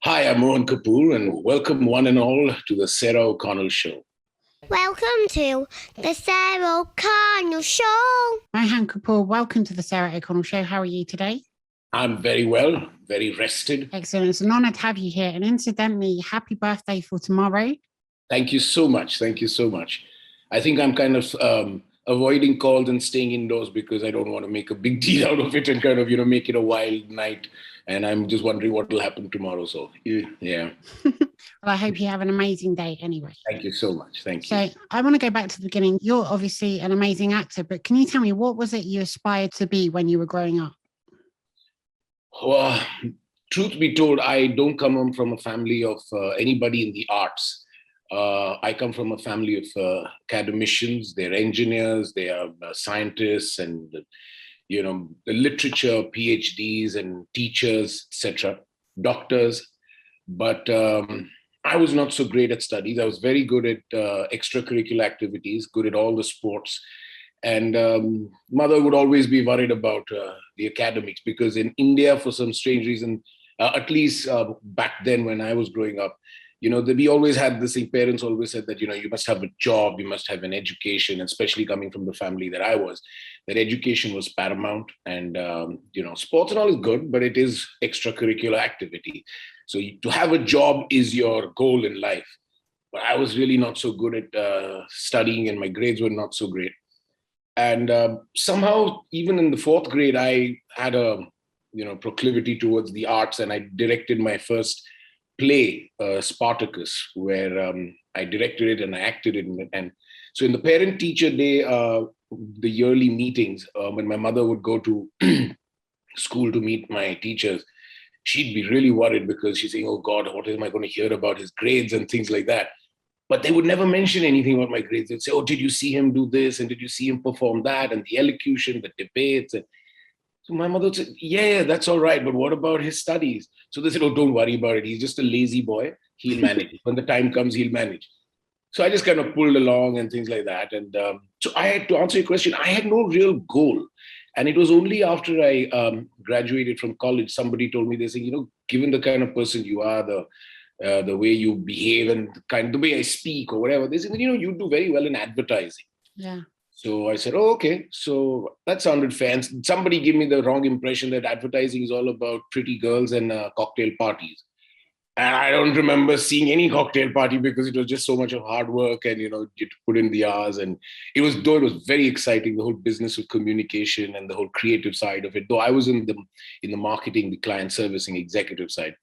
Hi, I'm Mohan Kapur, and welcome one and all to the Sarah O'Connell Show. Welcome to the Sarah O'Connell Show. Mohan Kapur, welcome to the Sarah O'Connell Show. How are you today? I'm very well, very rested. Excellent. It's an honour to have you here. And incidentally, happy birthday for tomorrow. Thank you so much. Thank you so much. I think I'm kind of avoiding calls and staying indoors because I don't want to make a big deal out of it and kind of, make it a wild night. And I'm just wondering what will happen tomorrow. So, yeah. Well, I hope you have an amazing day anyway. Thank you so much. Thank you. So I want to go back to the beginning. You're obviously an amazing actor, but can you tell me, what was it you aspired to be when you were growing up? Well, truth be told, I don't come from a family of anybody in the arts. I come from a family of academicians. They're engineers, they are scientists, and the literature, PhDs, and teachers, etc., doctors. But I was not so great at studies. I was very good at extracurricular activities, good at all the sports. And mother would always be worried about the academics because in India, for some strange reason, at least back then when I was growing up, we always had this thing. Parents always said that, you must have a job, you must have an education, and especially coming from the family that I was, that education was paramount. And, sports and all is good, but it is extracurricular activity. So to have a job is your goal in life. But I was really not so good at studying, and my grades were not so great. And somehow, even in the fourth grade, I had a, proclivity towards the arts, and I directed my first play, Spartacus, where I directed it and I acted it. And so in the parent-teacher day, the yearly meetings, when my mother would go to school to meet my teachers, she'd be really worried because she's saying, oh God, what am I going to hear about his grades and things like that. But they would never mention anything about my grades. They'd say, oh, did you see him do this? And did you see him perform that? And the elocution, the debates. And so my mother would say, yeah, that's all right. But what about his studies? So they said, oh, don't worry about it. He's just a lazy boy. He'll manage. When the time comes, he'll manage. So I just kind of pulled along and things like that. And so I had to answer your question. I had no real goal. And it was only after I graduated from college, somebody told me, they said, given the kind of person you are, the way you behave and the way I speak or whatever, they said, you do very well in advertising. Yeah. So I said, oh, okay. So that sounded fair. And somebody gave me the wrong impression that advertising is all about pretty girls and cocktail parties. And I don't remember seeing any cocktail party because it was just so much of hard work and, you put in the hours. And it was very exciting, the whole business of communication and the whole creative side of it. Though I was in the marketing, the client servicing, executive side.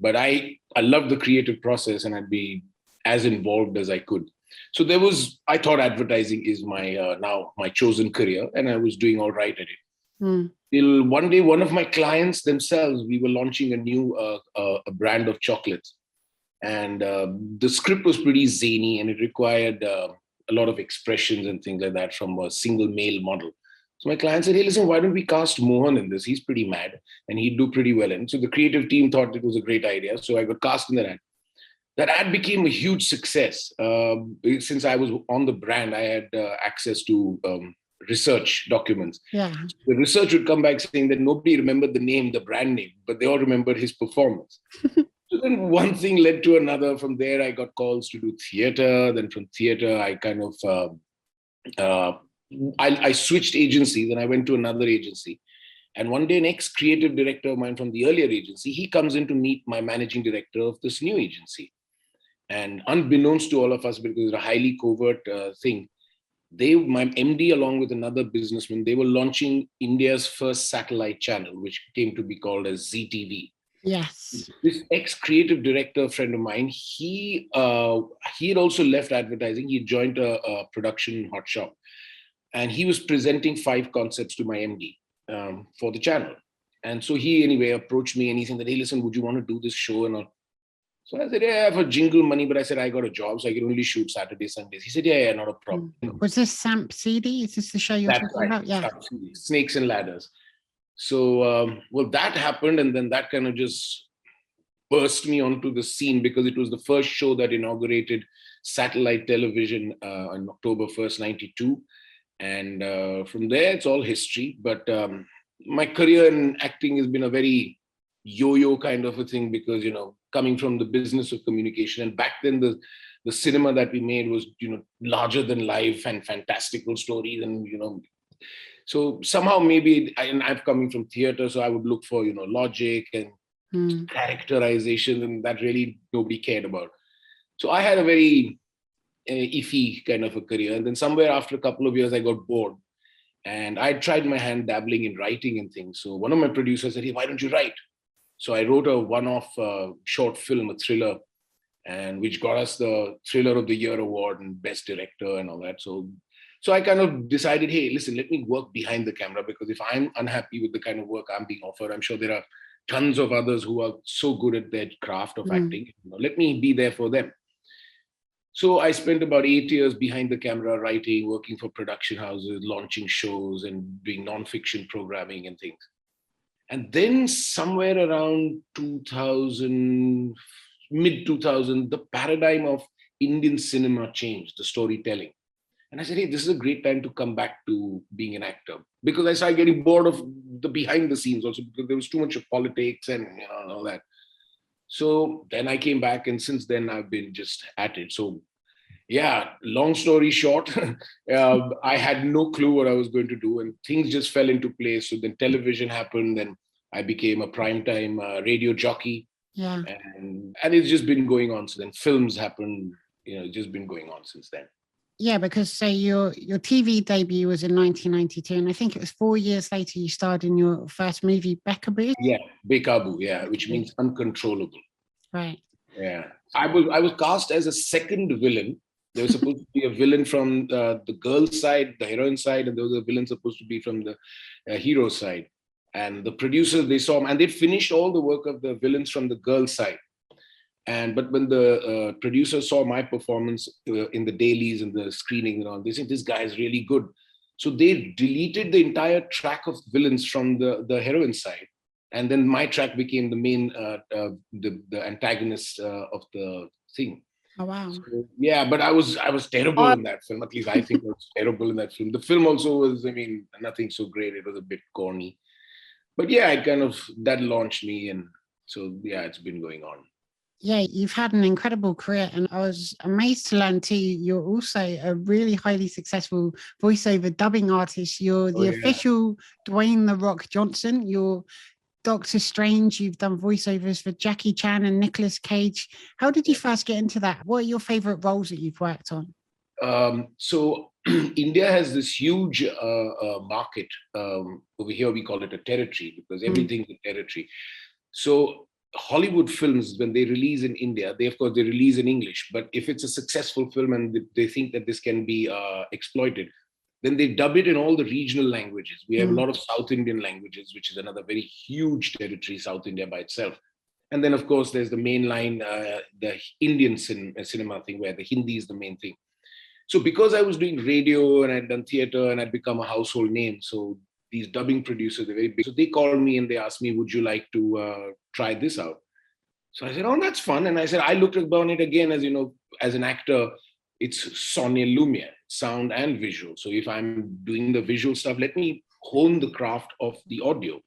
But I loved the creative process and I'd be as involved as I could. So I thought advertising is now my chosen career, and I was doing all right at it. Till one day, one of my clients themselves, we were launching a new a brand of chocolates. And the script was pretty zany and it required a lot of expressions and things like that from a single male model. So my client said, hey, listen, why don't we cast Mohan in this? He's pretty mad and he'd do pretty well in it. So the creative team thought it was a great idea. So I got cast in that ad. That ad became a huge success. Since I was on the brand, I had access to research documents. Yeah. The research would come back saying that nobody remembered the name, the brand name, but they all remembered his performance. So then one thing led to another. From there, I got calls to do theater. Then from theater, I kind of, I switched agencies and I went to another agency. And one day, an ex-creative director of mine from the earlier agency, he comes in to meet my managing director of this new agency. And unbeknownst to all of us, because it's a highly covert thing, my MD, along with another businessman, they were launching India's first satellite channel, which came to be called as ZTV. Yes. This ex-creative director friend of mine, he had also left advertising. He joined a production hot shop. And he was presenting 5 concepts to my MD for the channel. And so he anyway approached me and he said that, hey, listen, would you want to do this show and all? So I said, yeah, for jingle money, but I said, I got a job, so I can only shoot Saturdays, Sundays. He said, yeah, not a problem. Was this Saanp Seedi? Is this the show you're talking about? Yeah. Snakes and Ladders. So, that happened. And then that kind of just burst me onto the scene because it was the first show that inaugurated satellite television on October 1st, 92. And from there, it's all history. But my career in acting has been a very yo-yo kind of a thing because, coming from the business of communication. And back then, the cinema that we made was, larger than life and fantastical stories. And, so somehow maybe, and I'm coming from theater, so I would look for, logic and characterization, and that really nobody cared about. So I had a very iffy kind of a career. And then somewhere after a couple of years, I got bored. And I tried my hand dabbling in writing and things. So one of my producers said, hey, why don't you write? So I wrote a one-off short film, a thriller, and which got us the Thriller of the Year award and Best Director and all that. So I kind of decided, hey, listen, let me work behind the camera, because if I'm unhappy with the kind of work I'm being offered, I'm sure there are tons of others who are so good at their craft of acting. Let me be there for them. So I spent about 8 years behind the camera, writing, working for production houses, launching shows and doing non-fiction programming and things. And then somewhere around 2000, mid-2000, the paradigm of Indian cinema changed, the storytelling. And I said, hey, this is a great time to come back to being an actor, because I started getting bored of the behind the scenes also, because there was too much of politics and all that. So then I came back, and since then I've been just at it. So yeah, long story short, I had no clue what I was going to do, and things just fell into place. So then television happened, and I became a primetime radio jockey. Yeah. And it's just been going on. So then films happened, it's just been going on since then. Yeah, because so your TV debut was in 1992, and I think it was 4 years later you starred in your first movie, Beqabu. Yeah, Beqabu, yeah, which means uncontrollable. Right. Yeah, I was cast as a second villain. There was supposed to be a villain from the girl's side, the heroine side, and there was a villain supposed to be from the hero side. And the producers, they saw him, and they finished all the work of the villains from the girl's side. But when the producers saw my performance in the dailies and the screening and all, they said, this guy is really good. So they deleted the entire track of villains from the heroine side. And then my track became the main, the antagonist of the thing. Oh, wow. So, yeah, but I was terrible in that film. At least I think I was terrible in that film. The film also was, nothing so great. It was a bit corny. But yeah, that launched me. And so, yeah, it's been going on. Yeah, you've had an incredible career, and I was amazed to learn too, you're also a really highly successful voiceover dubbing artist. You're the official Dwayne The Rock Johnson. You're Doctor Strange. You've done voiceovers for Jackie Chan and Nicolas Cage. How did you first get into that? What are your favorite roles that you've worked on? So India has this huge market. Over here, we call it a territory, because everything's a territory. So Hollywood films, when they release in India, they release in English. But if it's a successful film and they think that this can be exploited, then they dub it in all the regional languages. We have a lot of South Indian languages, which is another very huge territory, South India by itself. And then, of course, there's the mainline, the Indian cinema thing, where the Hindi is the main thing. So because I was doing radio and I'd done theater and I'd become a household name, so these dubbing producers, they're very big. So they called me and they asked me, would you like to try this out? So I said, oh, that's fun. And I said, I looked upon it again as, as an actor, it's Sonia Lumiere, sound and visual. So if I'm doing the visual stuff, let me hone the craft of the audio,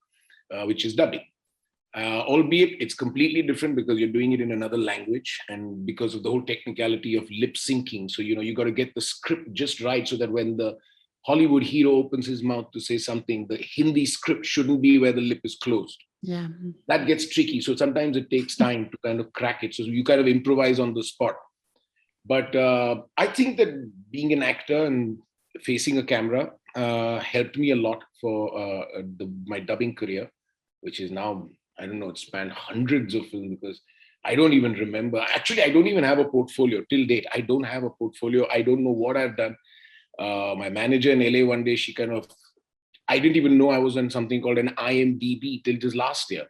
which is dubbing. Albeit it's completely different because you're doing it in another language, and because of the whole technicality of lip syncing. So, you got to get the script just right so that when the Hollywood hero opens his mouth to say something, the Hindi script shouldn't be where the lip is closed. Yeah. That gets tricky. So sometimes it takes time to kind of crack it. So you kind of improvise on the spot. But I think that being an actor and facing a camera helped me a lot for my dubbing career, which is now, I don't know, it spanned hundreds of films, because I don't even remember. Actually, I don't even have a portfolio till date. I don't have a portfolio. I don't know what I've done. My manager in LA one day, I didn't even know I was on something called an IMDb till just last year.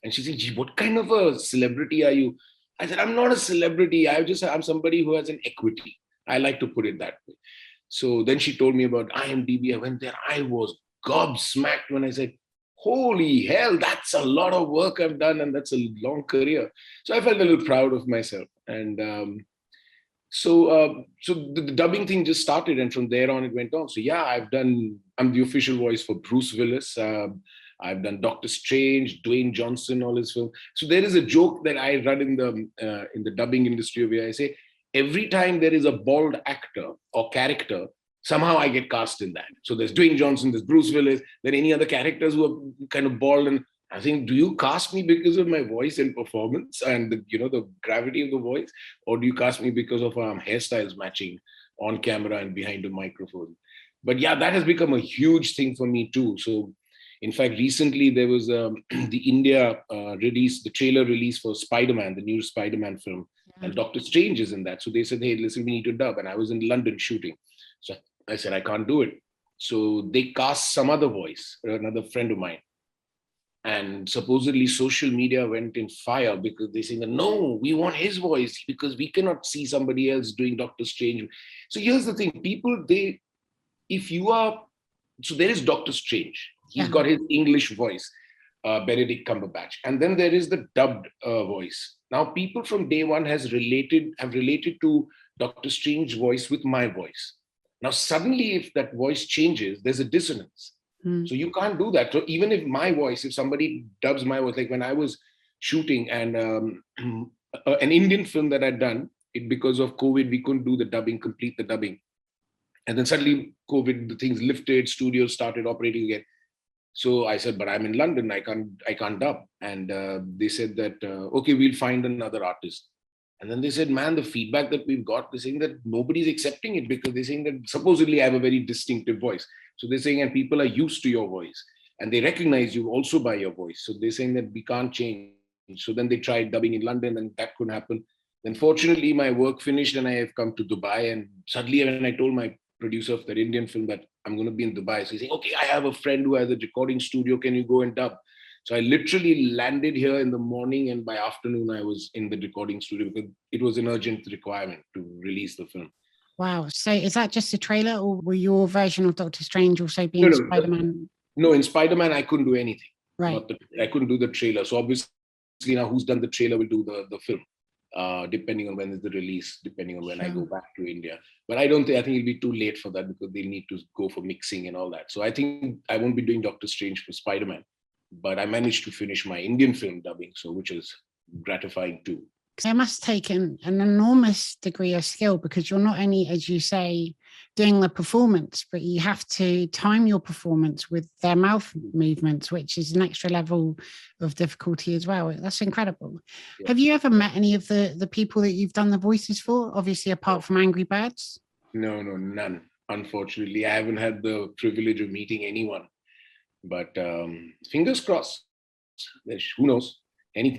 And she said, gee, what kind of a celebrity are you? I said, I'm not a celebrity. I'm somebody who has an equity. I like to put it that way. So then she told me about IMDb. I went there. I was gobsmacked when I said, holy hell, that's a lot of work I've done, and that's a long career. So I felt a little proud of myself. And so the dubbing thing just started, and from there on it went on. So yeah, I'm the official voice for Bruce Willis. I've done Doctor Strange, Dwayne Johnson, all his films. So there is a joke that I run in the dubbing industry where I say, every time there is a bald actor or character, somehow I get cast in that. So there's Dwayne Johnson, there's Bruce Willis, there are any other characters who are kind of bald, and I think, do you cast me because of my voice and performance and the gravity of the voice, or do you cast me because of hairstyles matching on camera and behind a microphone? But yeah, that has become a huge thing for me too. So in fact, recently there was the India release, the trailer release for Spider-Man, the new Spider-Man film, and Doctor Strange is in that. So they said, hey, listen, we need to dub. And I was in London shooting. So I said, I can't do it. So they cast some other voice, another friend of mine. And supposedly social media went in fire because they saying that, no, we want his voice because we cannot see somebody else doing Doctor Strange. So here's the thing, people, so there is Doctor Strange. He's got his English voice, Benedict Cumberbatch. And then there is the dubbed voice. Now people from day one have related to Doctor Strange's voice with my voice. Now suddenly if that voice changes, there's a dissonance. So you can't do that. So even if somebody dubs my voice, like when I was shooting and an Indian film that I'd done, because of COVID, we couldn't do the dubbing, complete the dubbing. And then suddenly COVID, the things lifted, studios started operating again. So I said, but I'm in London, I can't dub. And they said that, okay, we'll find another artist. And then they said, man, the feedback that we've got, they're saying that nobody's accepting it because they're saying that supposedly I have a very distinctive voice. So they're saying, and people are used to your voice and they recognize you also by your voice. So they're saying that we can't change. So then they tried dubbing in London and that couldn't happen. Then fortunately, my work finished and I have come to Dubai. And suddenly when I told my producer of that Indian film that I'm going to be in Dubai, so he's saying, okay, I have a friend who has a recording studio. Can you go and dub? So I literally landed here in the morning and by afternoon I was in the recording studio because it was an urgent requirement to release the film. Wow. So is that just a trailer or will your version of Doctor Strange also be in Spider-Man? No, in Spider-Man I couldn't do anything. Right. I couldn't do the trailer. So obviously now who's done the trailer will do the film, depending on when is the release, depending on when I go back to India. But I think it'll be too late for that because they'll need to go for mixing and all that. So I think I won't be doing Doctor Strange for Spider-Man. But I managed to finish my Indian film dubbing, which is gratifying too. It must take an enormous degree of skill because you're not only, as you say, doing the performance, but you have to time your performance with their mouth movements, which is an extra level of difficulty as well. That's incredible. Yeah. Have you ever met any of the people that you've done the voices for, obviously apart from Angry Birds? No, none. Unfortunately, I haven't had the privilege of meeting anyone. But fingers crossed. Who knows?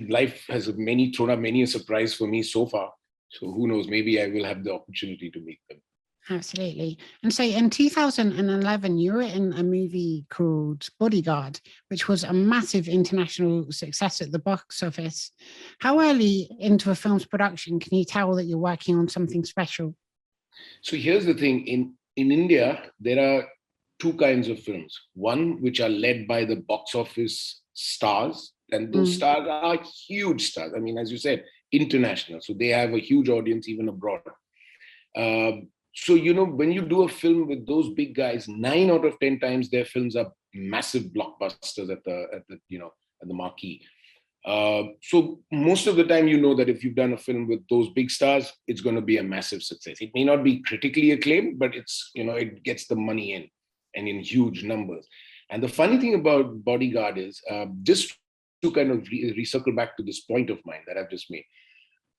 Life has thrown up many a surprise for me so far. So who knows? Maybe I will have the opportunity to meet them. Absolutely. And so in 2011, you were in a movie called Bodyguard, which was a massive international success at the box office. How early into a film's production can you tell that you're working on something special? So here's the thing. In India, there are two kinds of films. One, which are led by the box office stars, and those stars are huge stars. I mean, as you said, international. So they have a huge audience even abroad. So, when you do a film with those big guys, 9 out of 10 times their films are massive blockbusters at the marquee. So most of the time, that if you've done a film with those big stars, it's going to be a massive success. It may not be critically acclaimed, but it's, it gets the money in and in huge numbers. And the funny thing about Bodyguard is, just to kind of recircle back to this point of mine that I've just made,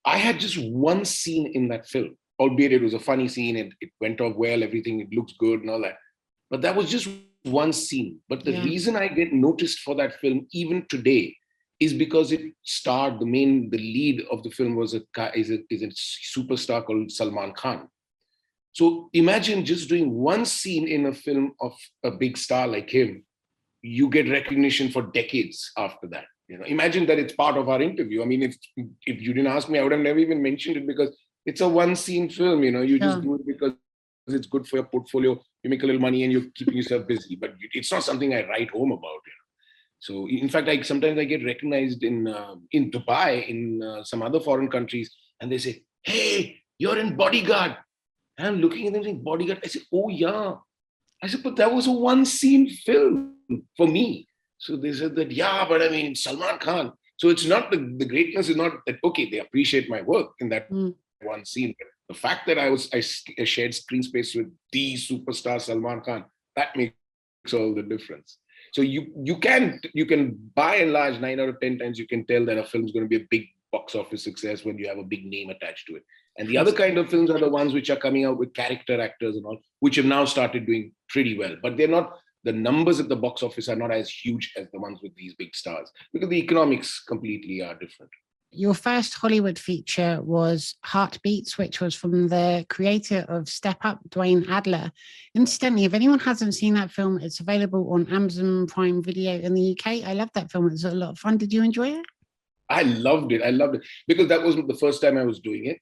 I had just one scene in that film, albeit it was a funny scene, it went off well, everything, it looks good and all that. But that was just one scene. But the reason I get noticed for that film even today is because it starred, the lead of the film is a superstar called Salman Khan. So imagine just doing one scene in a film of a big star like him, you get recognition for decades after that. Imagine that it's part of our interview. I mean, if you didn't ask me, I would have never even mentioned it because it's a one scene film, you just do it because it's good for your portfolio. You make a little money and you're keeping yourself busy, but it's not something I write home about. So in fact, sometimes I get recognized in Dubai, in some other foreign countries, and they say, hey, you're in Bodyguard. And I'm looking at them saying, Bodyguard. I said, oh yeah. I said, but that was a one scene film for me. So they said that, yeah, but I mean, Salman Khan. So it's not the greatness is not that, okay, they appreciate my work in that one scene. But the fact that I shared screen space with the superstar Salman Khan, that makes all the difference. So you can by and large 9 out of 10 times you can tell that a film is going to be a big box office success when you have a big name attached to it. And the other kind of films are the ones which are coming out with character actors and all, which have now started doing pretty well. But they're not, the numbers at the box office are not as huge as the ones with these big stars because the economics completely are different. Your first Hollywood feature was Heartbeats, which was from the creator of Step Up, Duane Adler. Incidentally, if anyone hasn't seen that film, it's available on Amazon Prime Video in the UK. I love that film. It was a lot of fun. Did you enjoy it? I loved it. Because that wasn't the first time I was doing it.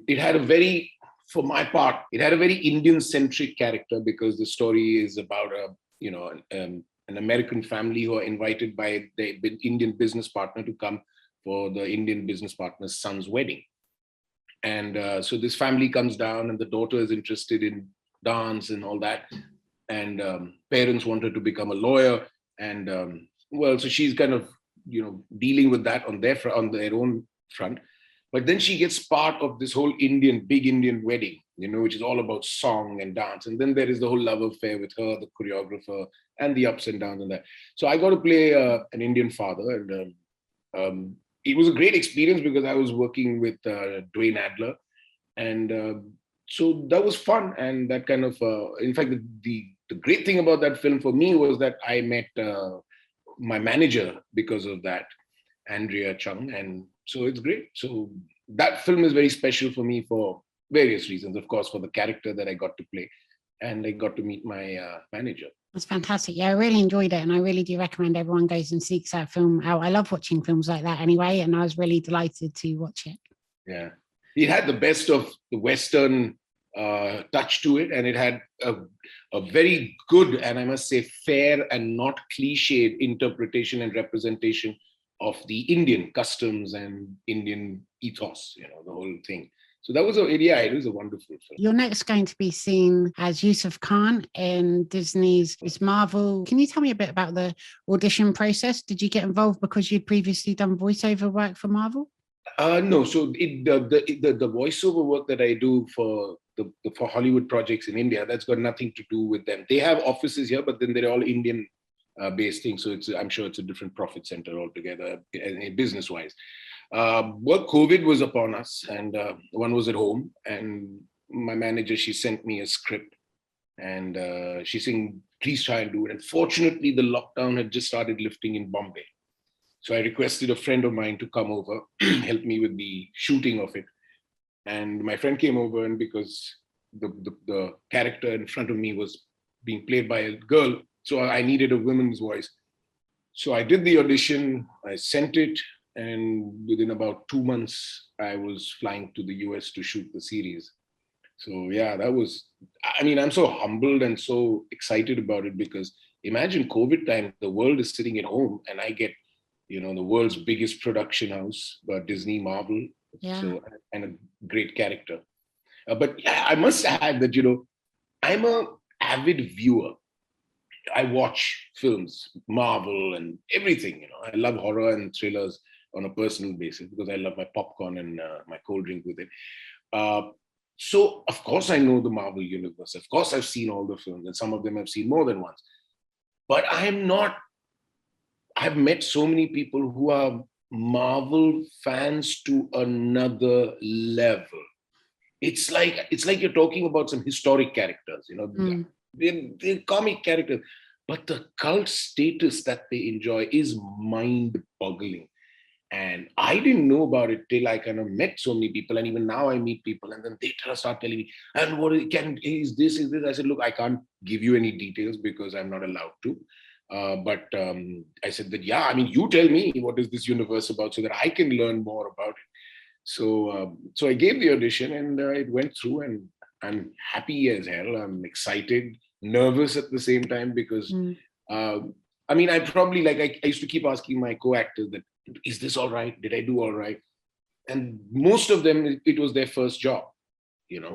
It had a very, for my part, it had a very Indian-centric character because the story is about an American family who are invited by the Indian business partner to come for the Indian business partner's son's wedding. And so this family comes down and the daughter is interested in dance and all that. And parents want her to become a lawyer. And so she's kind of, dealing with that on their own front. But then she gets part of this whole big Indian wedding, which is all about song and dance. And then there is the whole love affair with her, the choreographer, and the ups and downs and that. So I got to play an Indian father. And it was a great experience because I was working with Duane Adler. And so that was fun. And that kind of, in fact, the great thing about that film for me was that I met my manager because of that, Andrea Chung. And so it's great. So that film is very special for me for various reasons. Of course, for the character that I got to play. And I got to meet my manager. That's fantastic. Yeah, I really enjoyed it. And I really do recommend everyone goes and seeks that film out. I love watching films like that anyway. And I was really delighted to watch it. Yeah. It had the best of the Western touch to it. And it had a very good, and I must say fair and not cliched interpretation and representation of the Indian customs and Indian ethos, the whole thing. So that was it was a wonderful film. You're next going to be seen as Yusif Khan in Disney's Miss Marvel. Can you tell me a bit about the audition process? Did you get involved because you'd previously done voiceover work for Marvel? No. So the voiceover work that I do for Hollywood projects in India, that's got nothing to do with them. They have offices here, but then they're all Indian based things. So I'm sure it's a different profit center altogether, business wise. COVID was upon us, and one was at home, and my manager, she sent me a script, and she said, please try and do it. And fortunately, the lockdown had just started lifting in Bombay. So I requested a friend of mine to come over, help me with the shooting of it. And my friend came over, and because the character in front of me was being played by a girl, so I needed a woman's voice. So I did the audition, I sent it, and within about 2 months, I was flying to the US to shoot the series. So yeah, I'm so humbled and so excited about it because imagine COVID time, the world is sitting at home and I get, the world's biggest production house, Disney, Marvel, so, and a great character. But yeah, I must add that, I'm an avid viewer. I watch films, Marvel and everything, I love horror and thrillers on a personal basis because I love my popcorn and my cold drink with it. So of course I know the Marvel universe. Of course I've seen all the films and some of them I've seen more than once. But I've met so many people who are Marvel fans to another level. It's like you're talking about some historic characters, they're comic characters, but the cult status that they enjoy is mind-boggling. And I didn't know about it till I kind of met so many people. And even now I meet people and then they start telling me, and is this? I said, look, I can't give you any details because I'm not allowed to. But I said that, you tell me what is this universe about so that I can learn more about it. So I gave the audition and it went through and I'm happy as hell. I'm excited, nervous at the same time because, I probably, I used to keep asking my co-actors that, is this all right? Did I do all right? And most of them, it was their first job,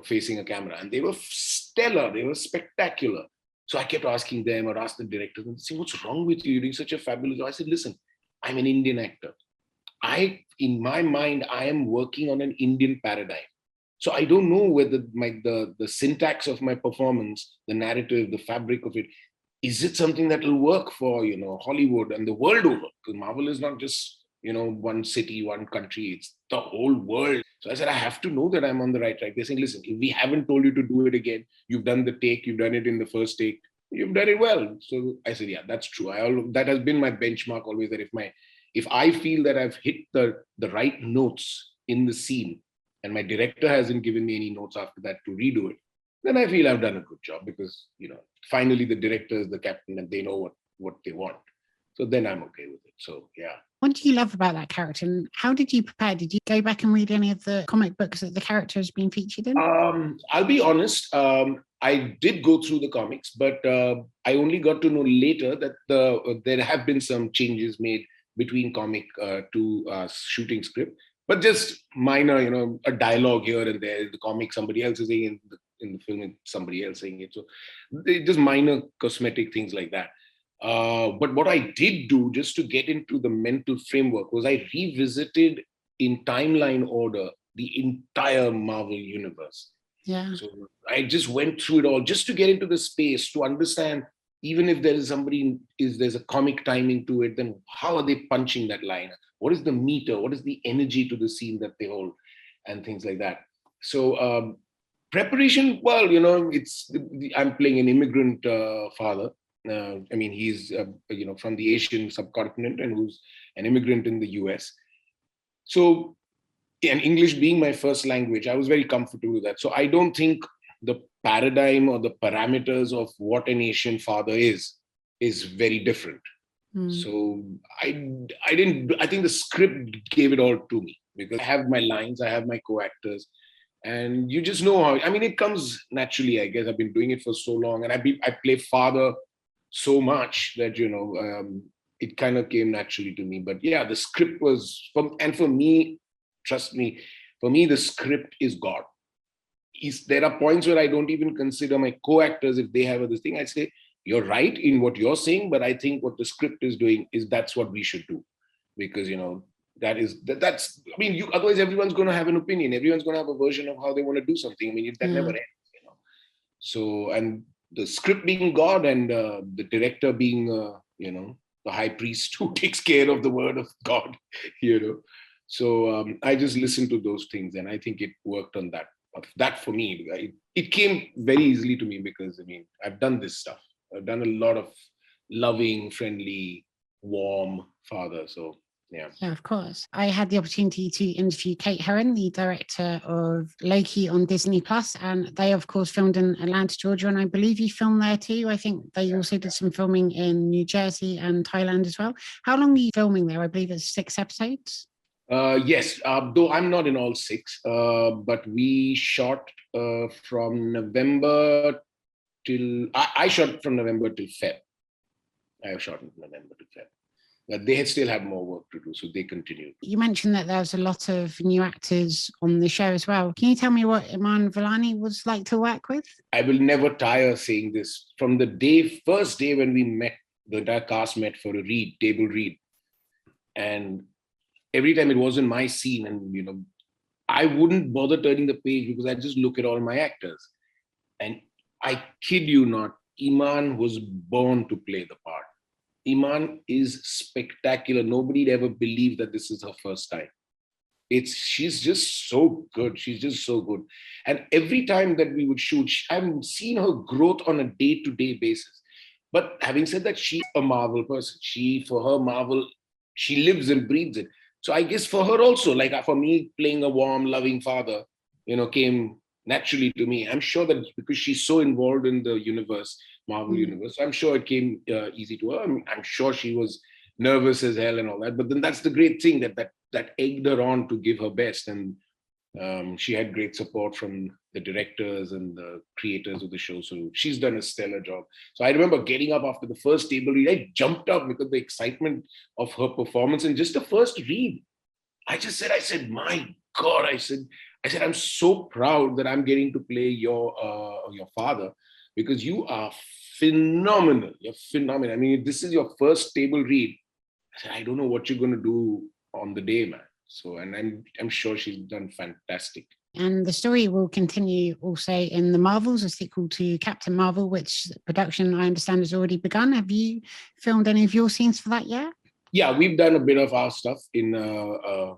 facing a camera. And they were stellar. They were spectacular. So I kept asking them or ask the directors and say, what's wrong with you? You're doing such a fabulous job. I said, listen, I'm an Indian actor. In my mind, I am working on an Indian paradigm. So I don't know whether the syntax of my performance, the narrative, the fabric of it, is it something that will work for, Hollywood and the world over? Because Marvel is not just, one city, one country, it's the whole world. So I said, I have to know that I'm on the right track. They're saying, listen, if we haven't told you to do it again, you've done the take, you've done it in the first take, you've done it well. So I said, yeah, that's true. That has been my benchmark always, that if I feel that I've hit the right notes in the scene and my director hasn't given me any notes after that to redo it, then I feel I've done a good job because, finally the director is the captain and they know what they want. So then I'm okay with it. So, yeah. What do you love about that character and how did you prepare? Did you go back and read any of the comic books that the character has been featured in? I'll be honest. I did go through the comics, but I only got to know later that there have been some changes made between comic to shooting script, but just minor, a dialogue here and there. The comic, somebody else is saying it. In the film, somebody else saying it. So just minor cosmetic things like that. But what I did do just to get into the mental framework was I revisited in timeline order the entire Marvel universe. Yeah. So I just went through it all just to get into the space to understand, even if there's a comic timing to it, then how are they punching that line? What is the meter? What is the energy to the scene that they hold and things like that? So preparation, well, I'm playing an immigrant father. He's from the Asian subcontinent and who's an immigrant in the US. So, and English being my first language, I was very comfortable with that. So I don't think the paradigm or the parameters of what an Asian father is very different. So I think the script gave it all to me because I have my lines, I have my co-actors. And you just know how, it comes naturally, I guess. I've been doing it for so long and I play father so much that, it kind of came naturally to me. But yeah, the script was, for me, trust me, for me, the script is God. There are points where I don't even consider my co-actors if they have this thing. I say, you're right in what you're saying, but I think what the script is doing is that's what we should do. Because, otherwise everyone's going to have an opinion. Everyone's going to have a version of how they want to do something. That never ends, So, and the script being God and the director being, the high priest who takes care of the word of God, So I just listened to those things and I think it worked on that. That for me, it came very easily to me because, I've done this stuff. I've done a lot of loving, friendly, warm father. So, yeah. Yeah, of course. I had the opportunity to interview Kate Herron, the director of Loki on Disney Plus, and they, of course, filmed in Atlanta, Georgia, and I believe you filmed there too. I think they also did some filming in New Jersey and Thailand as well. How long were you filming there? I believe it's 6 episodes. Yes, though I'm not in all 6, but we shot from November till I shot from November till Feb. I have shot from November to Feb. But they had still had more work to do, so they continued. You mentioned that there was a lot of new actors on the show as well. Can you tell me what Iman Vellani was like to work with? I will never tire saying this. From the first day when we met, the entire cast met for a table read. And every time it wasn't my scene, and I wouldn't bother turning the page because I'd just look at all my actors. And I kid you not, Iman was born to play the part. Iman is spectacular. Nobody'd ever believe that this is her first time. She's just so good. She's just so good. And every time that we would shoot, I've seen her growth on a day-to-day basis. But having said that, she's a Marvel person. For her Marvel, she lives and breathes it. So I guess for her also, like for me, playing a warm, loving father, came naturally to me. I'm sure that because she's so involved in the universe, Marvel universe, I'm sure it came easy to her. I'm sure she was nervous as hell and all that. But then that's the great thing that egged her on to give her best. And she had great support from the directors and the creators of the show. So she's done a stellar job. So I remember getting up after the first table read. I jumped up because the excitement of her performance and just the first read. I said, my God, I said, I'm so proud that I'm getting to play your father. because you are phenomenal. You're phenomenal. I mean, if this is your first table read, I said, I don't know what you're going to do on the day, man. So, and I'm sure she's done fantastic. And the story will continue also in the Marvels, a sequel to Captain Marvel, which production, I understand, has already begun. Have you filmed any of your scenes for that yet? Yeah, we've done a bit of our stuff in a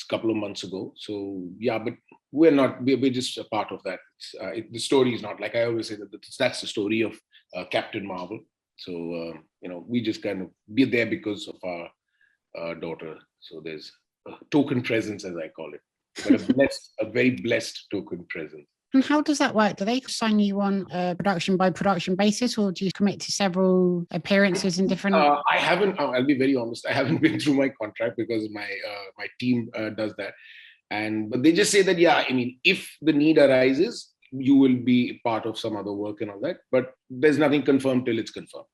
couple of months ago. So yeah, but we're just a part of that. The story is not, like I always say, that's the story of Captain Marvel. So, we just kind of be there because of our daughter. So there's a token presence, as I call it. But a very blessed token presence. And how does that work? Do they sign you on a production by production basis, or do you commit to several appearances in different? I haven't. I'll be very honest. I haven't been through my contract because my team does that, but they just say that if the need arises, you will be part of some other work and all that. But there's nothing confirmed till it's confirmed.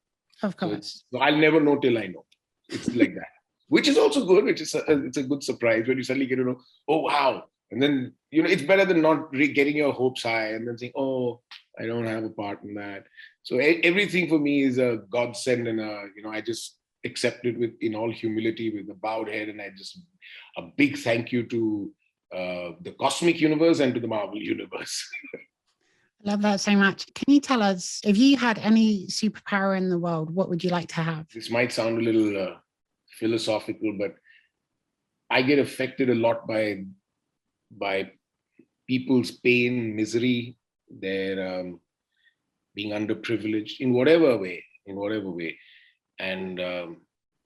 Of course. So I'll never know till I know. It's like that. Which is also good, it's a good surprise when you suddenly get to know, oh, wow. And then, it's better than not getting your hopes high and then saying, oh, I don't have a part in that. So everything for me is a godsend, and, I just accept it in all humility, with a bowed head. And a big thank you to the cosmic universe and to the Marvel universe. I love that so much. Can you tell us, if you had any superpower in the world, what would you like to have? This might sound a little philosophical, but I get affected a lot by people's pain, misery, their being underprivileged in whatever way. And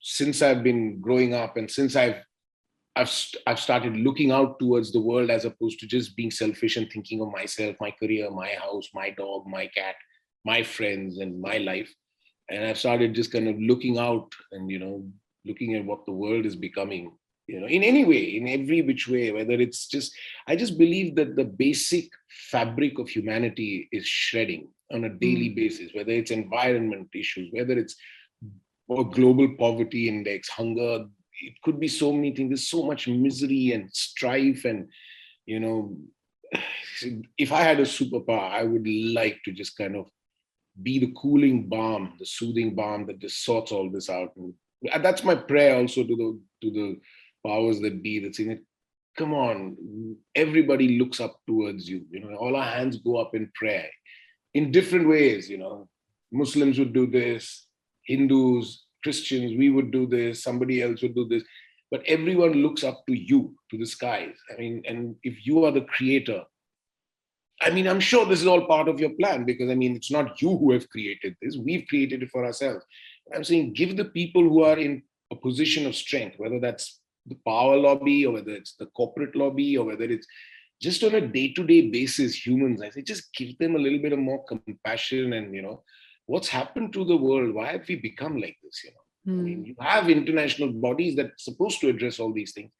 since I've been growing up, and since I've started looking out towards the world, as opposed to just being selfish and thinking of myself, my career, my house, my dog, my cat, my friends, and my life. And I've started just kind of looking out and, looking at what the world is becoming, in any way, in every which way, whether it's just, I just believe that the basic fabric of humanity is shredding on a daily basis, whether it's environment issues, whether it's global poverty index, hunger, it could be so many things. There's so much misery and strife. And, if I had a superpower, I would like to just kind of be the cooling balm, the soothing balm that just sorts all this out. And that's my prayer also to the powers that be, that's saying, come on, everybody looks up towards you. All our hands go up in prayer in different ways. Muslims would do this, Hindus, Christians, we would do this, somebody else would do this, but everyone looks up to you, to the skies. And if you are the creator, I'm sure this is all part of your plan, because it's not you who have created this, we've created it for ourselves. I'm saying, give the people who are in a position of strength, whether that's the power lobby, or whether it's the corporate lobby, or whether it's just on a day-to-day basis, humans, I say, just give them a little bit of more compassion. And, what's happened to the world? Why have we become like this? You have international bodies that are supposed to address all these things.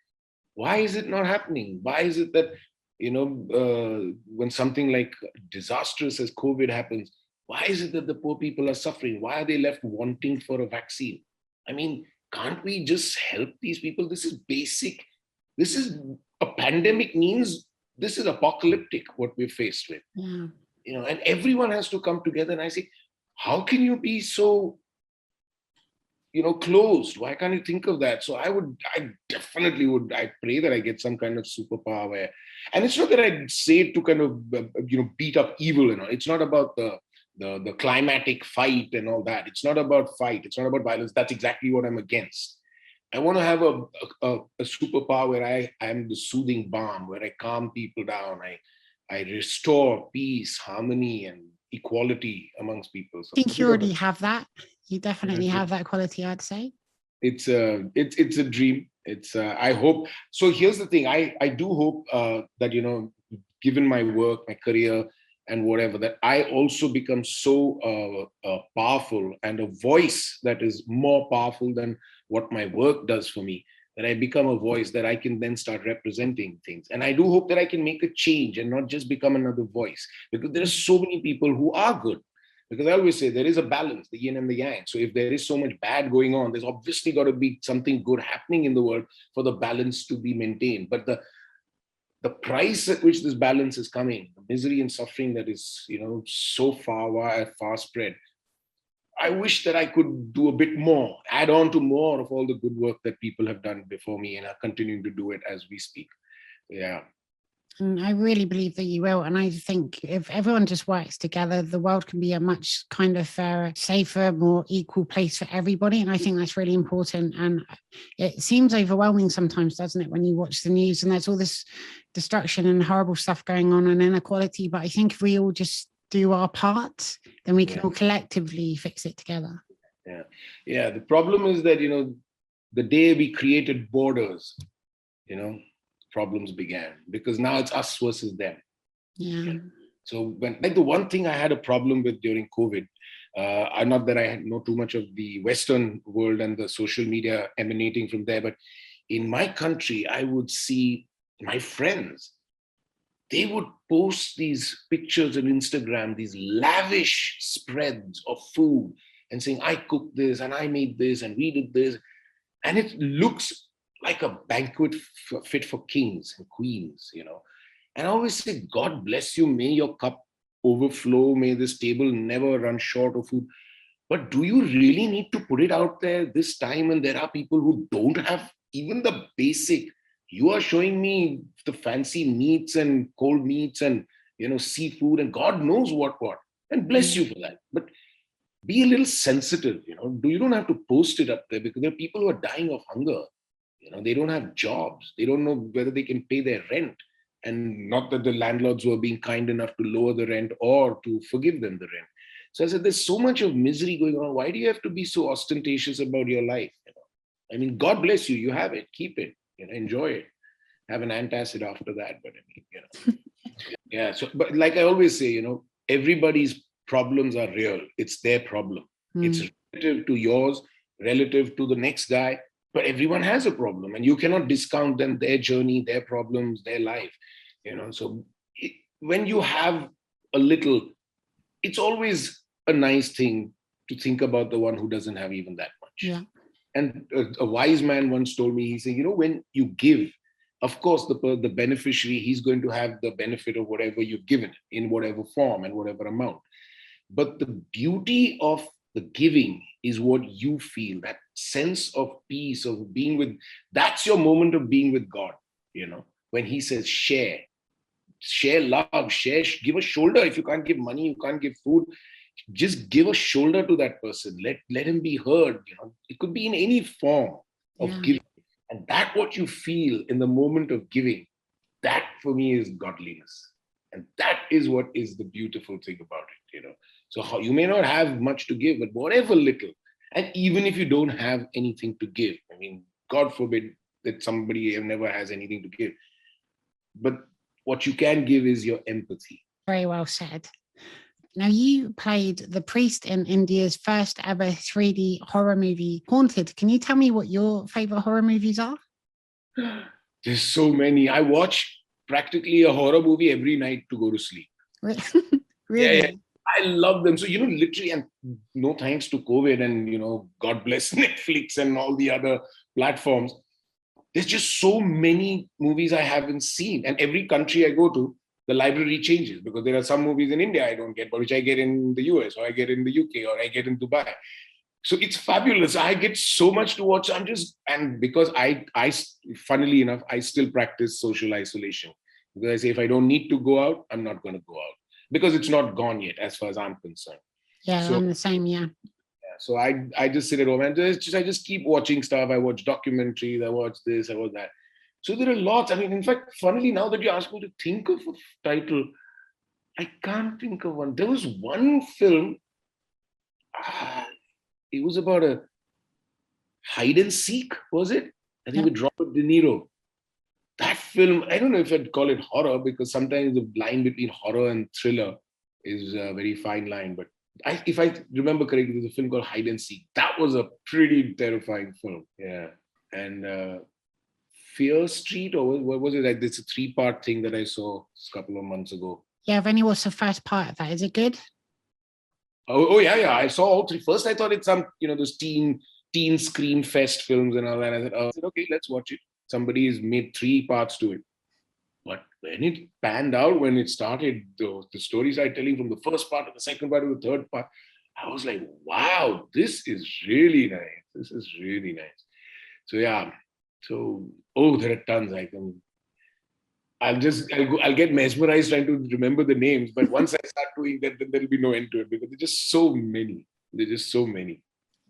Why is it not happening? Why is it that, when something like disastrous as COVID happens, why is it that the poor people are suffering? Why are they left wanting for a vaccine? Can't we just help these people? This is basic. This is a pandemic, means this is apocalyptic, what we're faced with. Yeah. And everyone has to come together. And I say, how can you be so, closed? Why can't you think of that? So I definitely would, I pray that I get some kind of superpower where, and it's not that I say it to kind of, beat up evil, it's not about the climatic fight and all that. It's not about fight. It's not about violence. That's exactly what I'm against. I want to have a superpower where I am the soothing balm, where I calm people down. I restore peace, harmony, and equality amongst people. So I think you already have that. You definitely have that quality, I'd say. It's a dream. I hope. So here's the thing. I do hope that, given my work, my career, and whatever, that I also become so powerful, and a voice that is more powerful than what my work does for me, that I become a voice that I can then start representing things. And I do hope that I can make a change and not just become another voice, because there are so many people who are good. Because I always say there is a balance, the yin and the yang. So if there is so much bad going on, there's obviously got to be something good happening in the world for the balance to be maintained. But the price at which this balance is coming, the misery and suffering that is, so far spread. I wish that I could do a bit more, add on to more of all the good work that people have done before me and are continuing to do it as we speak. Yeah. And I really believe that you will. And I think if everyone just works together, the world can be a much kind of fairer, safer, more equal place for everybody. And I think that's really important. And it seems overwhelming sometimes, doesn't it, when you watch the news and there's all this destruction and horrible stuff going on and inequality. But I think if we all just do our part, then we can all collectively fix it together. Yeah. Yeah. The problem is that, the day we created borders, problems began, because now it's us versus them. Yeah. So the one thing I had a problem with during COVID, not that I know too much of the Western world and the social media emanating from there, but in my country, I would see my friends, they would post these pictures on Instagram, these lavish spreads of food and saying, I cooked this and I made this and we did this. And it looks like a banquet fit for kings and queens, And I always say, God bless you. May your cup overflow. May this table never run short of food. But do you really need to put it out there this time? And there are people who don't have even the basic. You are showing me the fancy meats and cold meats and, seafood and God knows what. And bless you for that. But be a little sensitive, You don't have to post it up there because there are people who are dying of hunger. They don't have jobs. They don't know whether they can pay their rent. And not that the landlords were being kind enough to lower the rent or to forgive them the rent. So I said, there's so much of misery going on. Why do you have to be so ostentatious about your life? I mean, God bless you. You have it. Keep it. Enjoy it. Have an antacid after that. But yeah. So, but like I always say, everybody's problems are real. It's their problem. It's relative to yours, relative to the next guy. But everyone has a problem and you cannot discount them, their journey, their problems, their life, So when you have a little, it's always a nice thing to think about the one who doesn't have even that much. Yeah. And a wise man once told me, he said, when you give, of course, the beneficiary, he's going to have the benefit of whatever you've given in whatever form and whatever amount. But the beauty of the giving is what you feel, that sense of peace, of being with, that's your moment of being with God, when he says, share love, give a shoulder. If you can't give money, you can't give food, just give a shoulder to that person. Let him be heard. It could be in any form of giving. And that what you feel in the moment of giving, that for me is godliness. And that is what is the beautiful thing about it, So you may not have much to give, but whatever little, and even if you don't have anything to give, I mean, God forbid that somebody never has anything to give. But what you can give is your empathy. Very well said. Now, you played the priest in India's first ever 3D horror movie, Haunted. Can you tell me what your favorite horror movies are? There's so many. I watch practically a horror movie every night to go to sleep. Really? Yeah. I love them. So, literally, and no thanks to COVID and, God bless Netflix and all the other platforms. There's just so many movies I haven't seen. And every country I go to, the library changes because there are some movies in India I don't get, but which I get in the US or I get in the UK or I get in Dubai. So it's fabulous. I get so much to watch. And because I funnily enough, I still practice social isolation. Because I say, if I don't need to go out, I'm not going to go out. Because it's not gone yet, as far as I'm concerned. Yeah, so, I'm the same, yeah. So I just sit at home and I just keep watching stuff. I watch documentaries, I watch this, I watch that. So there are lots. I mean, in fact, funnily, now that you ask me to think of a title, I can't think of one. There was one film, it was about a hide and seek, was it? I think with Robert De Niro. That film, I don't know if I'd call it horror because sometimes the line between horror and thriller is a very fine line. But if I remember correctly, there's a film called Hide and Seek. That was a pretty terrifying film. Yeah. And Fear Street, or what was it? It's a 3-part thing that I saw a couple of months ago. Yeah, I've only watched the first part of that. Is it good? Oh yeah. I saw all 3. First, I thought it's some, those teen scream fest films and all that. I said, okay, let's watch it. Somebody has made 3 parts to it. What? when it panned out, when it started, the stories I'm telling from the first part to the second part to the third part, I was like, wow, this is really nice. This is really nice. So yeah. So, there are tons. I'll get mesmerized trying to remember the names. But once I start doing that, then there'll be no end to it because there's just so many. There's just so many.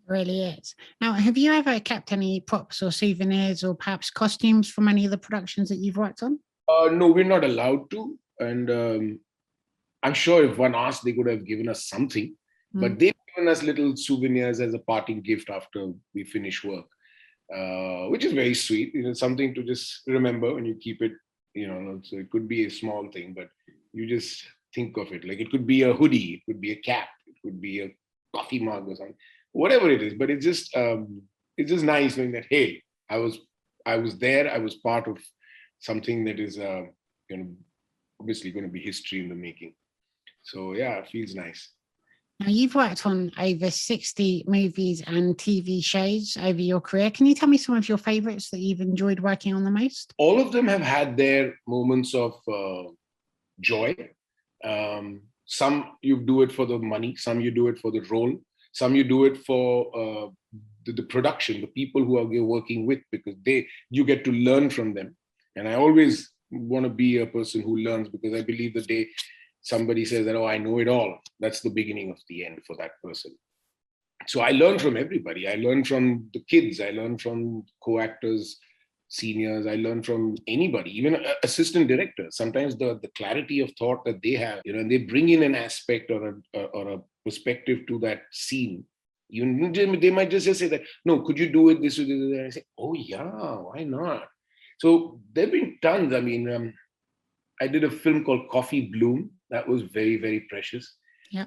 Really is. Now, have you ever kept any props or souvenirs or perhaps costumes from any of the productions that you've worked on? No, we're not allowed to. And I'm sure if one asked, they could have given us something. But they've given us little souvenirs as a parting gift after we finish work, which is very sweet. Something to just remember when you keep it, so it could be a small thing, but you just think of it. Like it could be a hoodie, it could be a cap, it could be a coffee mug or something, whatever it is. But it's just nice knowing that, hey, I was there, I was part of something that is obviously going to be history in the making. So yeah, it feels nice. Now, you've worked on over 60 movies and TV shows over your career. Can you tell me some of your favorites that you've enjoyed working on the most? All of them have had their moments of joy. Some you do it for the money, some you do it for the role, some you do it for the production, the people who you're working with, because you get to learn from them. And I always want to be a person who learns, because I believe the day somebody says that, oh, I know it all, that's the beginning of the end for that person. So I learn from everybody. I learn from the kids. I learn from co-actors, seniors. I learn from anybody, even assistant directors. Sometimes the clarity of thought that they have, and they bring in an aspect or a perspective to that scene. They might just say that, no, could you do it this way? And I say, oh yeah, why not? So there've been tons. I mean, I did a film called Coffee Bloom. That was very, very precious. Yeah.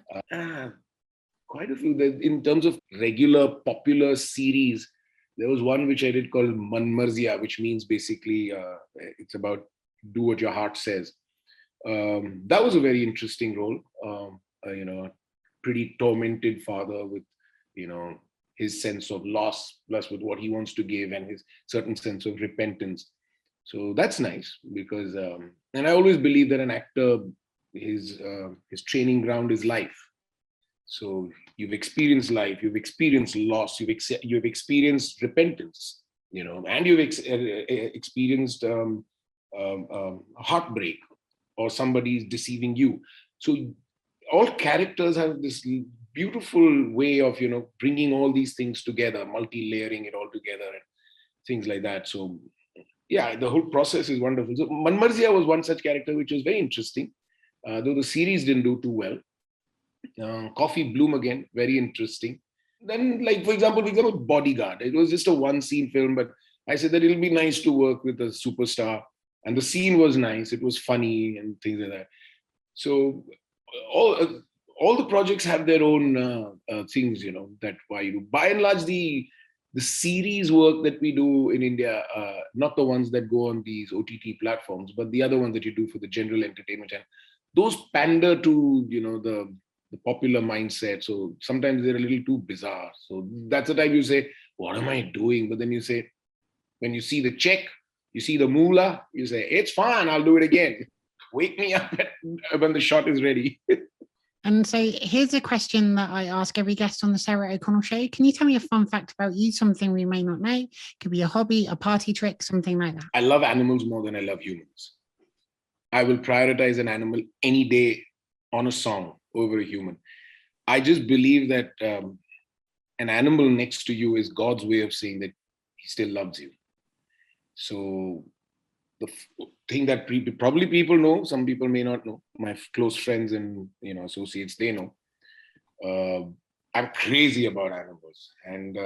Quite a few. In terms of regular popular series, there was one which I did called Manmarzia, which means basically it's about do what your heart says. That was a very interesting role. Pretty tormented father with, his sense of loss, plus with what he wants to give and his certain sense of repentance. So that's nice because, and I always believe that an actor, his training ground is life. So you've experienced life, you've experienced loss, you've experienced repentance, and you've experienced heartbreak or somebody's deceiving you. So all characters have this beautiful way of, bringing all these things together, multi-layering it all together and things like that. So yeah, the whole process is wonderful. So Manmarzia was one such character, which was very interesting, though the series didn't do too well. Coffee Bloom again, very interesting. Then, like for example, Bodyguard. It was just a one-scene film, but I said that it'll be nice to work with a superstar, and the scene was nice. It was funny and things like that. So all the projects have their own things, that why you do. By and large, the series work that we do in India, not the ones that go on these OTT platforms, but the other ones that you do for the general entertainment channel, those pander to, the popular mindset. So sometimes they're a little too bizarre. So that's the time you say, what am I doing? But then you say, when you see the check, you see the moolah, you say, it's fine, I'll do it again. Wake me up when the shot is ready. And so here's a question that I ask every guest on the Sarah O'Connell Show. Can you tell me a fun fact about you, something we may not know? It could be a hobby, a party trick, something like that. I love animals more than I love humans. I will prioritize an animal any day on a song over a human. I just believe that an animal next to you is God's way of saying that he still loves you. So the thing that probably people know, some people may not know. My close friends and associates, they know. I'm crazy about animals, and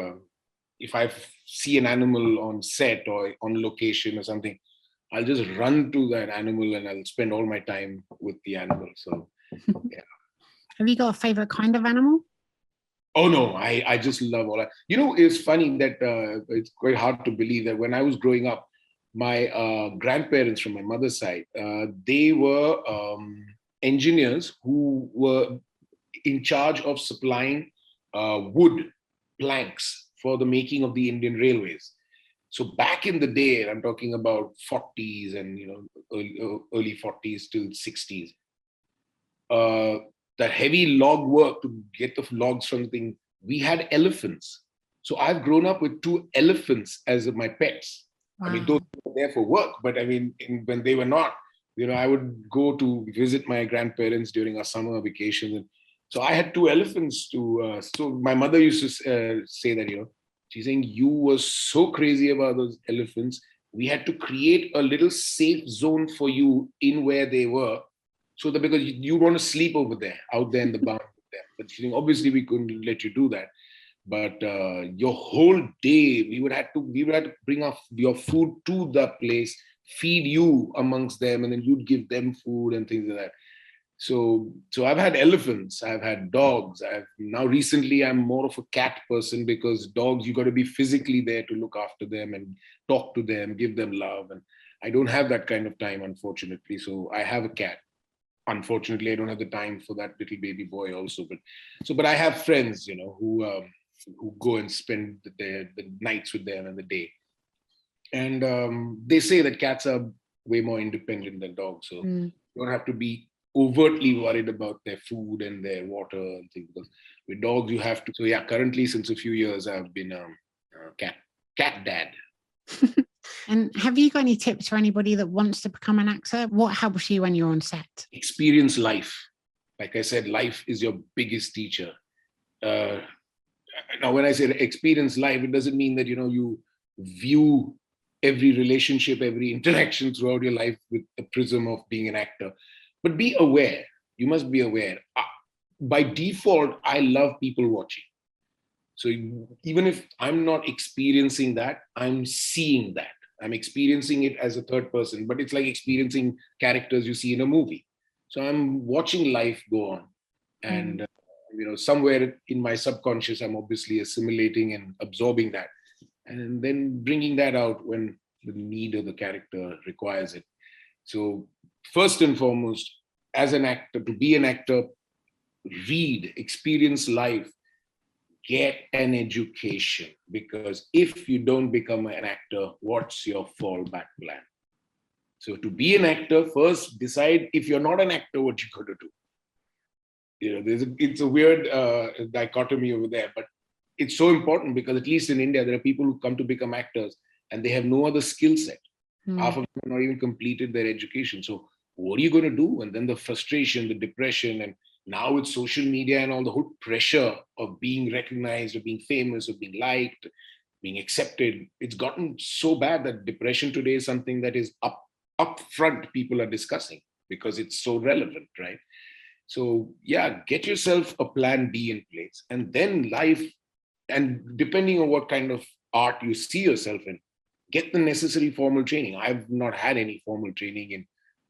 if I see an animal on set or on location or something, I'll just run to that animal and I'll spend all my time with the animal. So, yeah. Have you got a favorite kind of animal? Oh no, I just love all that. It's funny that it's quite hard to believe that when I was growing up, my grandparents from my mother's side, they were engineers who were in charge of supplying wood planks for the making of the Indian railways. So back in the day, I'm talking about 40s and early 40s till 60s. That heavy log work to get the logs from the thing. We had elephants. So I've grown up with 2 elephants as my pets. Wow. I mean, those were there for work, but I mean, when they were not, I would go to visit my grandparents during our summer vacations. And so I had 2 elephants to, so my mother used to say that, she's saying, you were so crazy about those elephants. We had to create a little safe zone for you in where they were. So that because you want to sleep over there, out there in the barn with them. But she's saying, obviously we couldn't let you do that. But your whole day, we would have to bring your food to the place, feed you amongst them, and then you'd give them food and things like that. So I've had elephants, I've had dogs. Now recently I'm more of a cat person, because dogs, you got to be physically there to look after them and talk to them, give them love. And I don't have that kind of time, unfortunately. So I have a cat. Unfortunately, I don't have the time for that little baby boy also. But I have friends, who go and spend the nights with them and the day. And they say that cats are way more independent than dogs. So you don't have to be overtly worried about their food and their water and things. Because with dogs, you have to. So yeah, currently since a few years, I've been a cat dad. And have you got any tips for anybody that wants to become an actor? What helps you when you're on set? Experience life. Like I said, life is your biggest teacher. Now, when I say experience life, it doesn't mean that, you view every relationship, every interaction throughout your life with the prism of being an actor. But be aware. You must be aware. By default, I love people watching. So even if I'm not experiencing that, I'm seeing that. I'm experiencing it as a third person, but it's like experiencing characters you see in a movie. So I'm watching life go on. And, somewhere in my subconscious, I'm obviously assimilating and absorbing that. And then bringing that out when the need of the character requires it. So first and foremost, as an actor, to be an actor, read, experience life, get an education, because if you don't become an actor, what's your fallback plan? So to be an actor, first decide if you're not an actor, what you're going to do. It's a weird dichotomy over there, but it's so important, because at least in India, there are people who come to become actors and they have no other skill set. Half of them have not even completed their education. So what are you going to do? And then the frustration, the depression, and now with social media and all the whole pressure of being recognized, of being famous, of being liked, being accepted, it's gotten so bad that depression today is something that is up front people are discussing, because it's so relevant, right? So yeah, get yourself a plan B in place, and then life, and depending on what kind of art you see yourself in, get the necessary formal training. I've not had any formal training in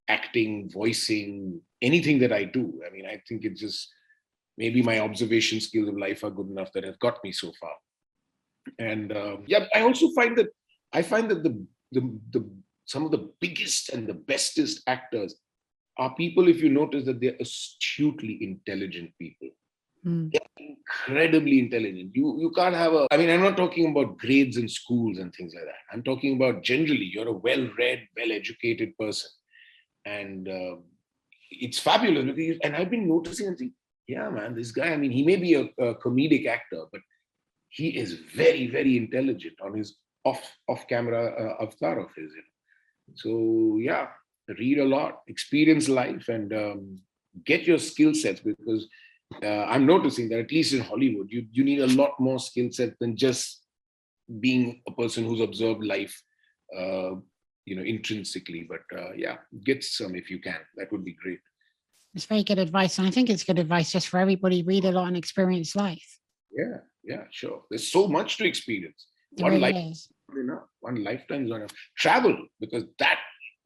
acting, voicing, anything that I do. I mean, I think it's just maybe my observation skills of life are good enough that have got me so far. And I also find that the some of the biggest and the bestest actors are people, if you notice, that they're astutely intelligent people. They're incredibly intelligent. You can't have I'm not talking about grades in schools and things like that. I'm talking about generally, you're a well-read, well-educated person. And it's fabulous. And I've been noticing and thinking, yeah, man, this guy, he may be a comedic actor, but he is very, very intelligent on his off-camera avatar of his. So yeah, read a lot, experience life, and get your skill sets, because I'm noticing that at least in Hollywood, you need a lot more skill set than just being a person who's observed life, intrinsically. But get some if you can. That would be great. It's very good advice, and I think it's good advice just for everybody. Read a lot and experience life. Yeah, sure. There's so much to experience. One lifetime is not enough. Travel, because that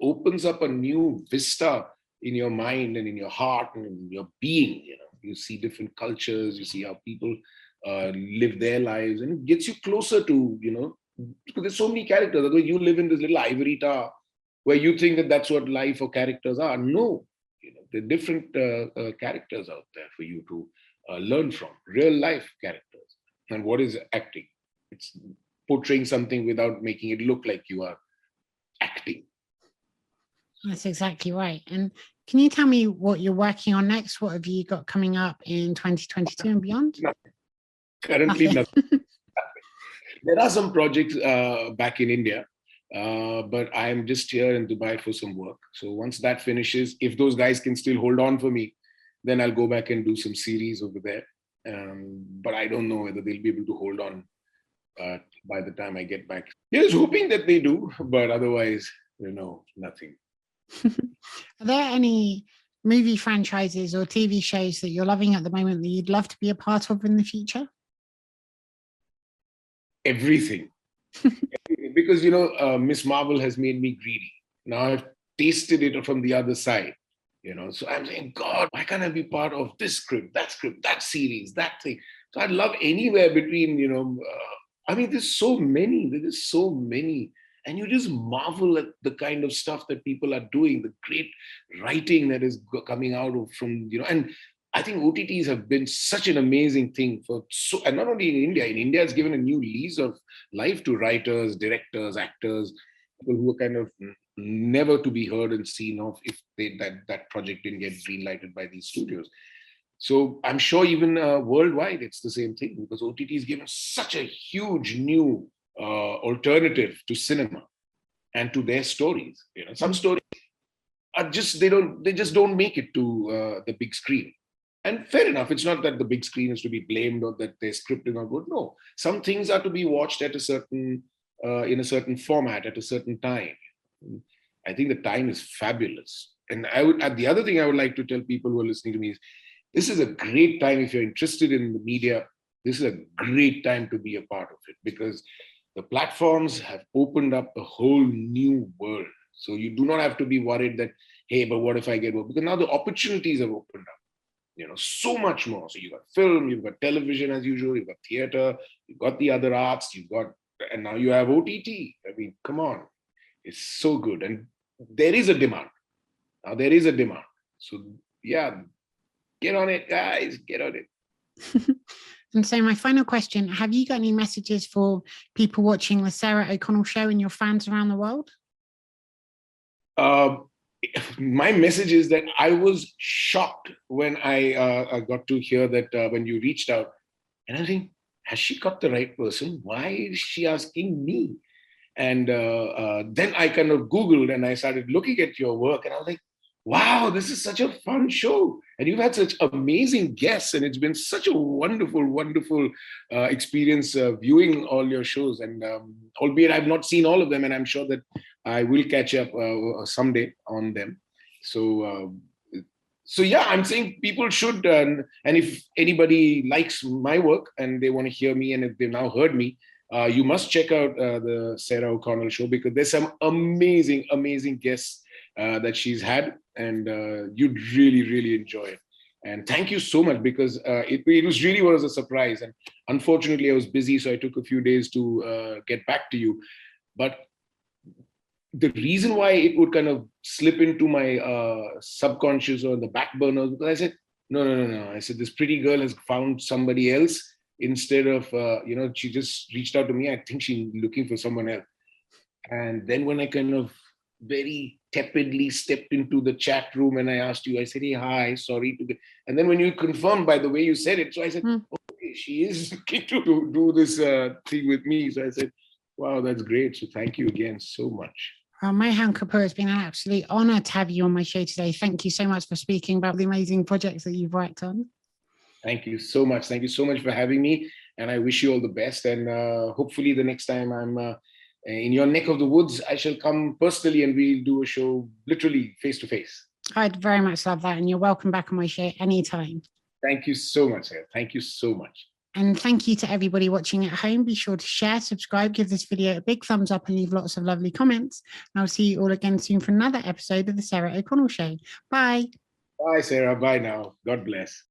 opens up a new vista in your mind and in your heart and in your being. You see different cultures, you see how people live their lives, and it gets you closer to, because there's so many characters. Although you live in this little ivory tower where you think that that's what life or characters are. No, there are different characters out there for you to learn from, real life characters. And what is acting? It's portraying something without making it look like you are acting. That's exactly right. And can you tell me what you're working on next? What have you got coming up in 2022 and beyond? Nothing. Currently, nothing. There are some projects back in India, but I'm just here in Dubai for some work. So once that finishes, if those guys can still hold on for me, then I'll go back and do some series over there. But I don't know whether they'll be able to hold on by the time I get back. Here's hoping that they do, but otherwise, nothing. Are there any movie franchises or TV shows that you're loving at the moment that you'd love to be a part of in the future? Everything. Because, Miss Marvel has made me greedy. Now I've tasted it from the other side, So I'm saying, God, why can't I be part of this script, that series, that thing? So I'd love anywhere between, there's so many. And you just marvel at the kind of stuff that people are doing, the great writing that is coming out from, and I think OTTs have been such an amazing thing and not only in India. In India, it's given a new lease of life to writers, directors, actors, people who are kind of never to be heard and seen of if that project didn't get greenlighted by these studios. So I'm sure even worldwide, it's the same thing because OTT is given such a huge new alternative to cinema and to their stories. Some stories are just they just don't make it to the big screen. And fair enough, it's not that the big screen is to be blamed or that their script is not good. No, some things are to be watched at a certain in a certain format at a certain time. I think the time is fabulous. And the other thing I would like to tell people who are listening to me is this is a great time if you're interested in the media. This is a great time to be a part of it because the platforms have opened up a whole new world. So you do not have to be worried that, hey, but what if I get work? Because now the opportunities have opened up, so much more. So you've got film, you've got television as usual, you've got theater, you've got the other arts, and now you have OTT. I mean, come on. It's so good. And there is a demand. Now there is a demand. So yeah, get on it, guys, get on it. And so my final question, have you got any messages for people watching the Sarah O'Connell show and your fans around the world? My message is that I was shocked when I got to hear that when you reached out. And I think, has she got the right person? Why is she asking me? And then I kind of Googled and I started looking at your work and I was like, wow, this is such a fun show. And you've had such amazing guests and it's been such a wonderful, wonderful experience viewing all your shows. And albeit I've not seen all of them and I'm sure that I will catch up someday on them. So yeah, I'm saying people should, and if anybody likes my work and they want to hear me and if they've now heard me, you must check out the Sarah O'Connell show because there's some amazing, amazing guests that she's had and you'd really, really enjoy it. And thank you so much because it was really was a surprise. And unfortunately, I was busy, so I took a few days to get back to you. But the reason why it would kind of slip into my subconscious or the back burner, because I said, no. I said, this pretty girl has found somebody else instead of, she just reached out to me. I think she's looking for someone else. And then when I kind of very tepidly stepped into the chat room and I asked you, I said, hey, hi, sorry. And then when you confirmed by the way you said it, so I said, okay, she is looking to do this thing with me. So I said, wow, that's great. So thank you again so much. Mohan Kapur, it's been an absolute honor to have you on my show today. Thank you so much for speaking about the amazing projects that you've worked on. Thank you so much. Thank you so much for having me. And I wish you all the best. And hopefully the next time I'm in your neck of the woods, I shall come personally and we'll do a show literally face to face. I'd very much love that. And you're welcome back on my show anytime. Thank you so much, Sarah. Thank you so much. And thank you to everybody watching at home. Be sure to share, subscribe, give this video a big thumbs up and leave lots of lovely comments. And I'll see you all again soon for another episode of the Sarah O'Connell Show. Bye. Bye, Sarah. Bye now. God bless.